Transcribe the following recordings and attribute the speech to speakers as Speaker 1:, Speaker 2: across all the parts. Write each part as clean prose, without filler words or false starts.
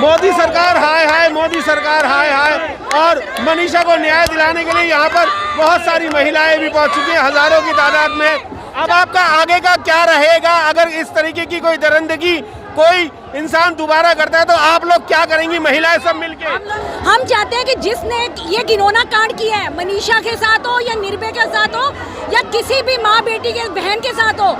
Speaker 1: मोदी सरकार हाय हाय, मोदी सरकार हाय हाय। और मनीषा को न्याय दिलाने के लिए यहाँ पर बहुत सारी महिलाएं भी पहुँच चुकी हैं, हजारों की तादाद में। अब आपका आगे का क्या रहेगा अगर इस तरीके की कोई दरिंदगी कोई इंसान दोबारा करता है, तो आप लोग क्या करेंगी महिलाएं सब मिलके?
Speaker 2: हम चाहते हैं कि जिसने ये घिनौना कांड किया है, मनीषा के साथ हो या निर्भया के साथ हो या किसी भी माँ बेटी के बहन के साथ हो,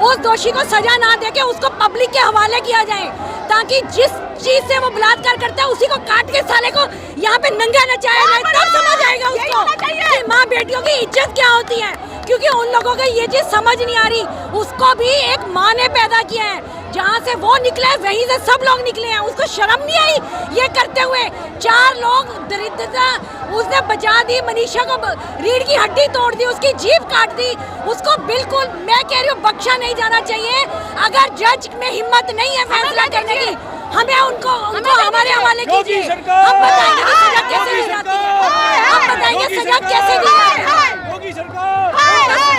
Speaker 2: उस दोषी को सजा ना देके उसको पब्लिक के हवाले किया जाए, ताकि जिस चीज से वो बलात्कार करता है उसी को काट के साले को यहाँ पे नंगा नचाया जाए, तब समझ आएगा उसको कि माँ बेटियों की इज्जत क्या होती है। क्योंकि उन लोगों को ये चीज समझ नहीं आ रही। उसको भी एक माँ ने पैदा किया है, जहाँ से वो निकला है वहीं से सब लोग निकले हैं। उसको शर्म नहीं आई ये करते हुए? 4 लोग दरिद्रता उसने बचा दी, मनीषा को रीढ़ की हड्डी तोड़ दी, उसकी जीभ काट दी। उसको बिल्कुल मैं कह रही हूँ बख्शा नहीं जाना चाहिए। अगर जज में हिम्मत नहीं है फैसला करने की, हमें उनको हमारे हवाले कीजिए। हम बताएंगे कि सजा कैसे दी जाती है, हम बताएंगे सजा कैसे दी जाती है।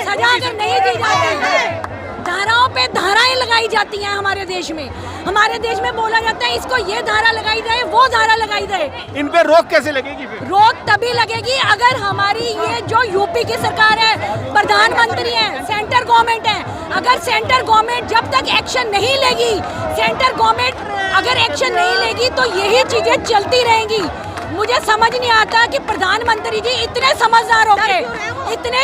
Speaker 2: सजा अगर नहीं दी जाती है, धाराओं पे धाराएं लगाई जाती हैं हमारे देश में। हमारे देश में बोला जाता है इसको ये धारा लगाई जाए, वो धारा लगाई जाए।
Speaker 1: इन पे रोक कैसे लगेगी फिर?
Speaker 2: रोक तभी लगेगी अगर हमारी ये जो यूपी की सरकार है, प्रधानमंत्री है, सेंटर गवर्नमेंट है, अगर सेंटर गवर्नमेंट जब तक एक्शन नहीं लेगी, सेंटर गवर्नमेंट अगर एक्शन नहीं लेगी तो यही चीजें चलती रहेंगी। मुझे समझ नहीं आता कि प्रधानमंत्री जी इतने समझदार हो गए, इतने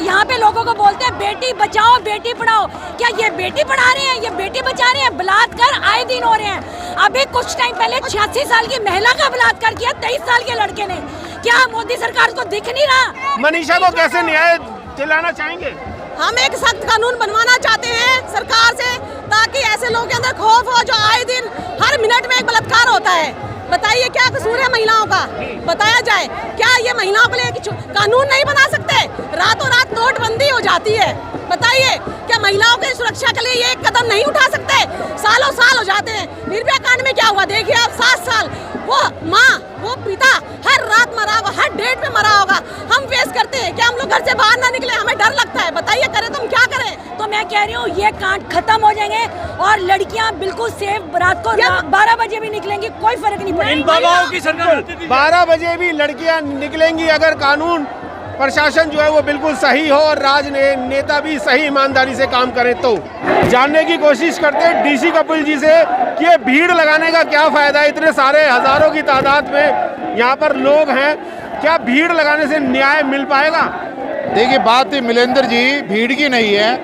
Speaker 2: यहाँ पे लोगों को बोलते हैं बेटी बचाओ बेटी पढ़ाओ। क्या ये बेटी पढ़ा रहे हैं, ये बेटी बचा रहे हैं? बलात्कार आए दिन हो रहे हैं। अभी कुछ टाइम पहले 86 साल की महिला का बलात्कार किया 23 साल के लड़के ने। क्या मोदी सरकार को दिख नहीं रहा?
Speaker 1: मनीषा को कैसे न्याय दिलाना चाहेंगे?
Speaker 3: हम एक सख्त कानून बनवाना चाहते हैं सरकार से, ताकि ऐसे लोगों के अंदर खौफ हो जो आए दिन हर मिनट में एक बलात्कार होता है। बताइए क्या कसूर है महिलाओं का, बताया जाए। क्या ये महिलाओं के लिए कानून नहीं बना सकते? रातों रात नोटबंदी हो जाती है, बताइए क्या महिलाओं की सुरक्षा के लिए ये एक कदम नहीं उठा सकते? सालों साल हो जाते हैं। निर्भया कांड में क्या हुआ देखिए आप, 7 साल वो माँ वो पिता हर रात मरा होगा, हर डेट पे मरा होगा। हम फेस करते हैं, क्या हम लोग घर से बाहर ना निकले? हमें डर लगता है। बताइए करें तो हम क्या करें?
Speaker 2: तो मैं कह रही हूँ ये कांड खत्म हो जाएंगे और लड़कियाँ बिल्कुल सेफ रात को 12 बजे भी निकलेंगी, कोई फर्क नहीं पड़ेगा।
Speaker 1: इन बाबाओं की सरकार 12 बजे भी लड़कियां निकलेंगी अगर कानून प्रशासन जो है वो बिल्कुल सही हो और राजनेता भी सही ईमानदारी से काम करें। तो जानने की कोशिश करते हैं डीसी कपिल जी से कि ये भीड़ लगाने का क्या फायदा है? इतने सारे हजारों की तादाद में यहाँ पर लोग हैं, क्या भीड़ लगाने से न्याय मिल पाएगा?
Speaker 4: देखिए बात मिलेंद्र जी भीड़ की नहीं है,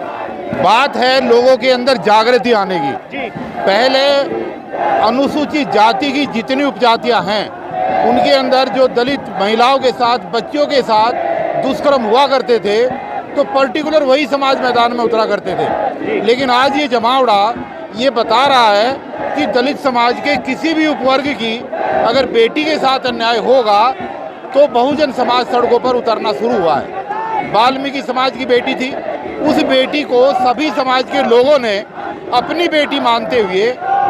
Speaker 4: बात है लोगों के अंदर जागृति आने की। पहले अनुसूचित जाति की जितनी उपजातियां हैं उनके अंदर जो दलित महिलाओं के साथ बच्चों के साथ दुष्कर्म हुआ करते थे तो पर्टिकुलर वही समाज मैदान में उतरा करते थे। लेकिन आज ये जमावड़ा ये बता रहा है कि दलित समाज के किसी भी उपवर्ग की अगर बेटी के साथ अन्याय होगा तो बहुजन समाज सड़कों पर उतरना शुरू हुआ है। वाल्मीकि समाज की बेटी थी, उस बेटी को सभी समाज के लोगों ने अपनी बेटी मानते हुए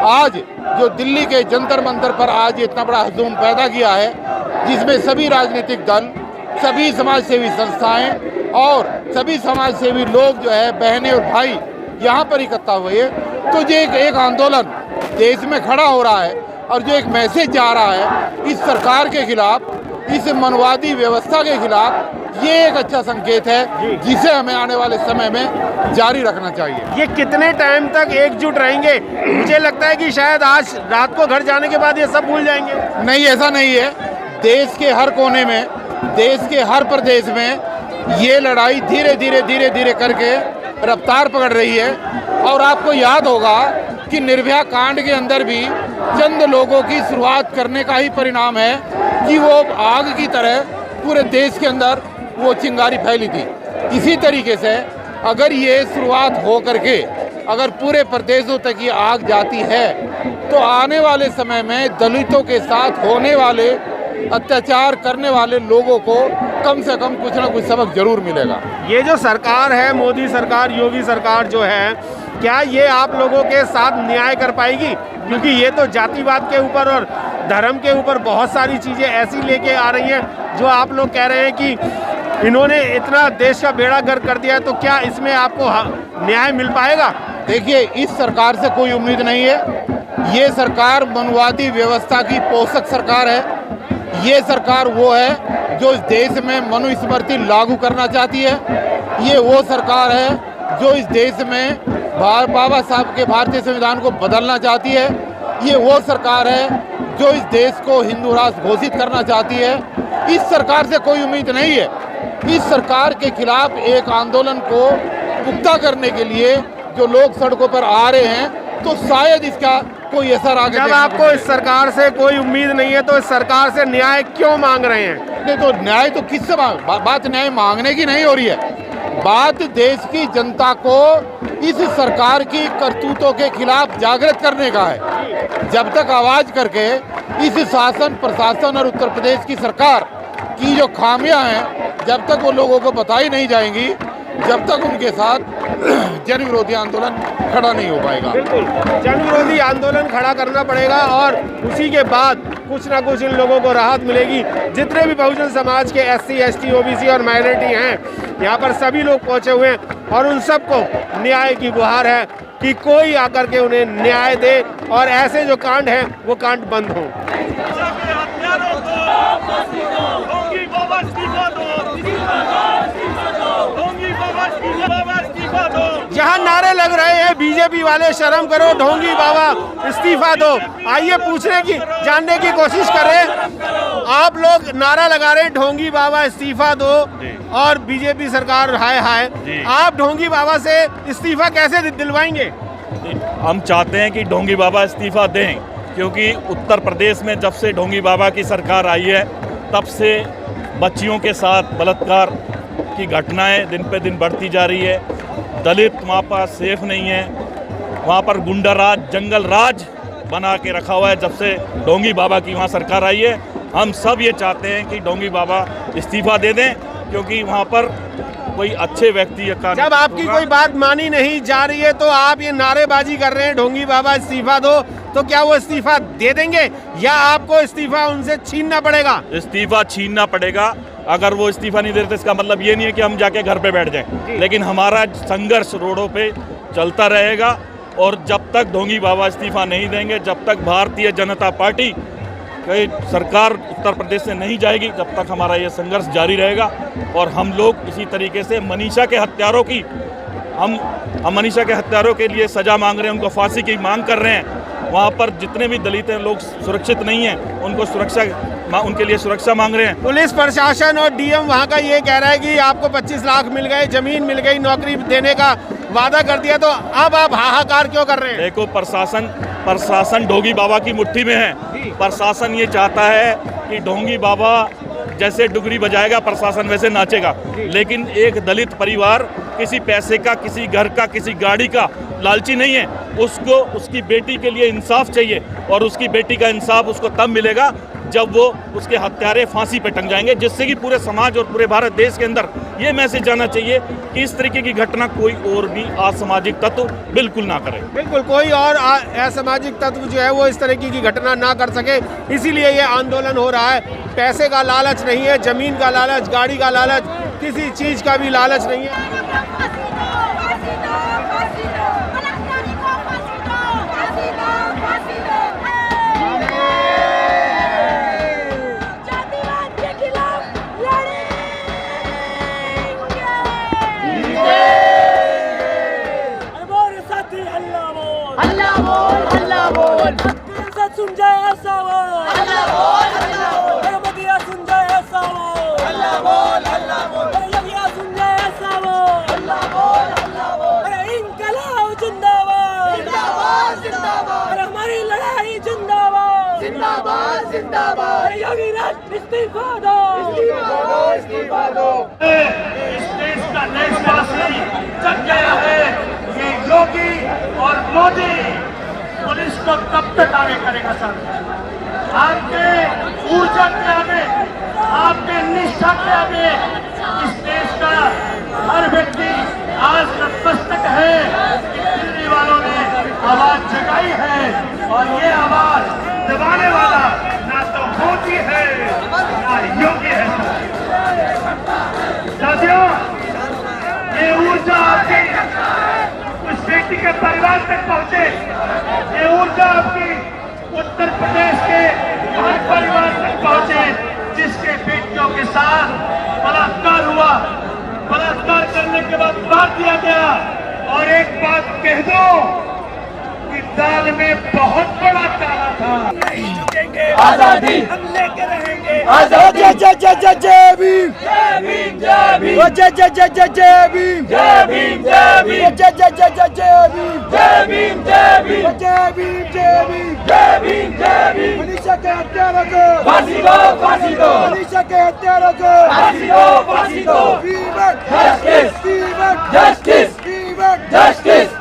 Speaker 4: आज जो दिल्ली के जंतर मंतर पर आज इतना बड़ा हजूम पैदा किया है, जिसमें सभी राजनीतिक दल, सभी समाज सेवी संस्थाएं और सभी समाज सेवी लोग जो है बहनें और भाई यहाँ पर इकट्ठा हुए, तो जो एक आंदोलन देश में खड़ा हो रहा है और जो एक मैसेज जा रहा है इस सरकार के खिलाफ, इस मनवादी व्यवस्था के खिलाफ, ये एक अच्छा संकेत है जिसे हमें आने वाले समय में जारी रखना चाहिए।
Speaker 1: ये कितने टाइम तक एकजुट रहेंगे? मुझे लगता है कि शायद आज रात को घर जाने के बाद ये सब भूल जाएंगे।
Speaker 4: नहीं, ऐसा नहीं है। देश के हर कोने में, देश के हर प्रदेश में ये लड़ाई धीरे धीरे करके रफ्तार पकड़ रही है। और आपको याद होगा कि निर्भया कांड के अंदर भी चंद लोगों की शुरुआत करने का ही परिणाम है कि वो आग की तरह पूरे देश के अंदर वो चिंगारी फैली थी। इसी तरीके से अगर ये शुरुआत हो करके अगर पूरे प्रदेशों तक ये आग जाती है तो आने वाले समय में दलितों के साथ होने वाले अत्याचार करने वाले लोगों को कम से कम कुछ ना कुछ सबक जरूर मिलेगा।
Speaker 1: ये जो सरकार है, मोदी सरकार, योगी सरकार जो है, क्या ये आप लोगों के साथ न्याय कर पाएगी? क्योंकि ये तो जातिवाद के ऊपर और धर्म के ऊपर बहुत सारी चीज़ें ऐसी लेके आ रही हैं जो आप लोग कह रहे हैं कि इन्होंने इतना देश का बेड़ा गर्क कर दिया, तो क्या इसमें आपको न्याय मिल पाएगा?
Speaker 4: देखिए, इस सरकार से कोई उम्मीद नहीं है। ये सरकार मनुवादी व्यवस्था की पोषक सरकार है। ये सरकार वो है जो इस देश में मनुस्मृति लागू करना चाहती है। ये वो सरकार है जो इस देश में बाबा साहब के भारतीय संविधान को बदलना चाहती है। ये वो सरकार है जो इस देश को हिंदू राष्ट्र घोषित करना चाहती है। इस सरकार से कोई उम्मीद नहीं है। इस सरकार के खिलाफ एक आंदोलन को पुख्ता करने के लिए जो लोग सड़कों पर आ रहे हैं, तो शायद इसका कोई असर आगे।
Speaker 1: जब आपको इस सरकार से कोई उम्मीद नहीं है तो इस सरकार से न्याय क्यों मांग रहे हैं?
Speaker 4: नहीं तो न्याय तो किससे बात न्याय मांगने की नहीं हो रही है। बात देश की जनता को इस सरकार की करतूतों के खिलाफ जागृत करने का है। जब तक आवाज करके इस शासन प्रशासन और उत्तर प्रदेश की सरकार की जो खामियां हैं, जब तक वो लोगों को बताई नहीं जाएंगी, जब तक उनके साथ जन विरोधी आंदोलन खड़ा नहीं हो पाएगा।
Speaker 1: बिल्कुल, जन विरोधी आंदोलन खड़ा करना पड़ेगा और उसी के बाद कुछ ना कुछ इन लोगों को राहत मिलेगी। जितने भी बहुजन समाज के SC, ST, OBC और माइनॉरिटी हैं, यहाँ पर सभी लोग पहुँचे हुए हैं और उन सबको न्याय की गुहार है कि कोई आकर के उन्हें न्याय दे और ऐसे जो कांड हैं वो कांड बंद हों। जहाँ नारे लग रहे हैं बीजेपी वाले शर्म करो, ढोंगी बाबा इस्तीफा दो, आइए पूछने की जानने की कोशिश करें। आप लोग नारा लगा रहे हैं ढोंगी बाबा इस्तीफा दो और बीजेपी सरकार हाय हाय, आप ढोंगी बाबा से इस्तीफा कैसे दिलवाएंगे?
Speaker 5: हम चाहते हैं कि ढोंगी बाबा इस्तीफा दें, क्योंकि उत्तर प्रदेश में जब से ढोंगी बाबा की सरकार आई है तब से बच्चियों के साथ बलात्कार की घटनाएं दिन पे दिन बढ़ती जा रही है। दलित वहाँ पर सेफ नहीं है, वहाँ पर गुंडा राज, जंगल राज बना के रखा हुआ है जब से ढोंगी बाबा की वहाँ सरकार आई है। हम सब ये चाहते हैं कि ढोंगी बाबा इस्तीफा दे दें, क्योंकि वहाँ पर कोई अच्छे व्यक्ति का
Speaker 1: जब आपकी कोई बात मानी नहीं जा रही है तो आप ये नारेबाजी कर रहे हैं ढोंगी बाबा इस्तीफा दो, तो क्या वो इस्तीफा दे देंगे या आपको इस्तीफा उनसे छीनना पड़ेगा?
Speaker 5: इस्तीफा छीनना पड़ेगा। अगर वो इस्तीफा नहीं देते इसका मतलब ये नहीं है कि हम जाके घर पे बैठ जाएं, लेकिन हमारा संघर्ष रोडों पे चलता रहेगा और जब तक ढोंगी बाबा इस्तीफा नहीं देंगे, जब तक भारतीय जनता पार्टी की सरकार उत्तर प्रदेश से नहीं जाएगी, जब तक हमारा ये संघर्ष जारी रहेगा। और हम लोग इसी तरीके से मनीषा के हत्यारों की हम मनीषा के हत्यारों के लिए सजा मांग रहे हैं, उनको फांसी की मांग कर रहे हैं। वहाँ पर जितने भी दलित हैं लोग सुरक्षित नहीं हैं, उनको उनके लिए सुरक्षा मांग रहे हैं।
Speaker 1: पुलिस प्रशासन और DM वहाँ का ये कह रहा है कि आपको 25 लाख मिल गए, जमीन मिल गई, नौकरी देने का वादा कर दिया, तो अब आप हाहाकार क्यों कर रहे हैं?
Speaker 5: देखो, प्रशासन ढोंगी बाबा की मुट्ठी में है। प्रशासन ये चाहता है कि ढोंगी बाबा जैसे डुगरी बजाएगा प्रशासन वैसे नाचेगा, लेकिन एक दलित परिवार किसी पैसे का, किसी घर का, किसी गाड़ी का लालची नहीं है। उसको उसकी बेटी के लिए इंसाफ चाहिए और उसकी बेटी का इंसाफ उसको तब मिलेगा जब वो उसके हत्यारे फांसी पे टंग जाएंगे, जिससे कि पूरे समाज और पूरे भारत देश के अंदर ये मैसेज जाना चाहिए कि इस तरीके की घटना कोई और भी असामाजिक तत्व बिल्कुल ना करे।
Speaker 1: बिल्कुल, कोई और असामाजिक तत्व जो है वो इस तरीके की घटना ना कर सके, इसीलिए ये आंदोलन हो रहा है। पैसे का लालच नहीं है, जमीन का लालच, गाड़ी का लालच, किसी चीज का भी लालच नहीं है।
Speaker 6: सुन जाए ऐसा वो, अल्लाह बोल, अल्लाह बोल, मदिया सुन जाए ऐसा वो, अल्लाह बोल, अल्लाह बोल, यगिया सुन जाए ऐसा वो, अल्लाह बोल, अल्लाह बोल, इंकलाब जिंदाबाद, जिंदाबाद, जिंदाबाद, हमारी लड़ाई जिंदाबाद, जिंदाबाद, जिंदाबाद, योगी राज इस्तीफा दो, इस्तीफा दो, इस्तीफा दो।
Speaker 7: इस देश का देशवासी जग गया है, ये योगी और मोदी पुलिस को कब तक आगे करेगा सर? आपके ऊर्जा के आगे, आपके निष्ठा के आगे इस देश का हर व्यक्ति आज नतमस्तक है कि दिल्ली वालों ने आवाज जगाई है और ये आवाज दबाने वाला ना तो मोदी है ना योगी है। साथियों, ये ऊर्जा आपकी उस व्यक्ति के परिवार तक पहुंचे, ये ऊर्जा आपकी उत्तर प्रदेश के हर परिवार तक पहुंचे जिसके बेटियों के साथ बलात्कार हुआ, बलात्कार करने के बाद मार दिया गया। और एक बात कह दो कि दाल में बहुत बड़ा काला था। नहीं झुकेंगे, आजादी हम लेके रहेंगे। आजादी जय जय जय जय भीम, जय भीम जय भीम, जय जय जय जय जय भीम, जय भीम जय भीम, जय जय जय जय जय भीम, जय भीम जय भीम, जय भीम जय भीम, जय भीम जय भीम। मनीषा के हत्यारों को फांसी दो, फांसी दो। मनीषा के हत्यारों को फांसी दो, फांसी दो। Justice, justice, justice.